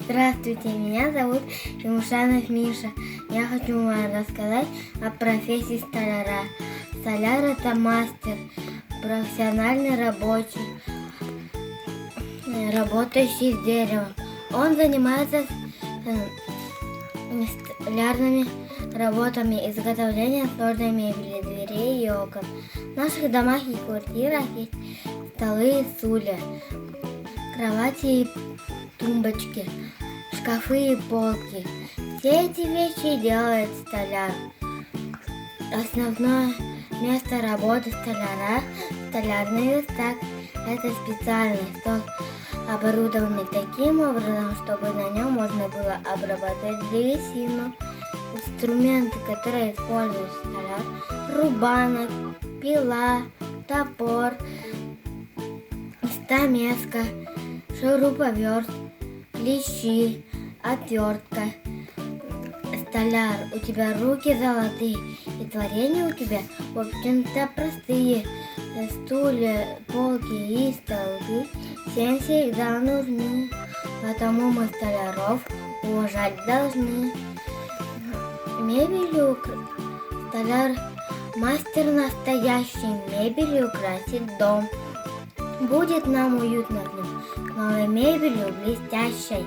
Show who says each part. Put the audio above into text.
Speaker 1: Здравствуйте, меня зовут Тимушанов Миша. Я хочу вам рассказать о профессии столяра. Столяр – это мастер, профессиональный рабочий, работающий с деревом. Он занимается столярными работами, изготовлением сложной мебели, дверей и окон. В наших домах и квартирах есть столы и стулья, кровати и тумбочки, шкафы и полки. Все эти вещи делает столяр. Основное место работы столяра – столярный верстак. Это специальный стол, оборудованный таким образом, чтобы на нем можно было обрабатывать древесину. Инструменты, которые использует столяр – рубанок, пила, топор, стамеска, шуруповерт, клещи, отвертка. Столяр, у тебя руки золотые, и творения у тебя, в общем-то, простые. Стулья, полки и столбы всем всегда нужны, потому мы столяров уважать должны. Мебелью столяр мастер настоящий, мебелью украсит дом. Будет нам уютно в нем, новой мебелью блестящей.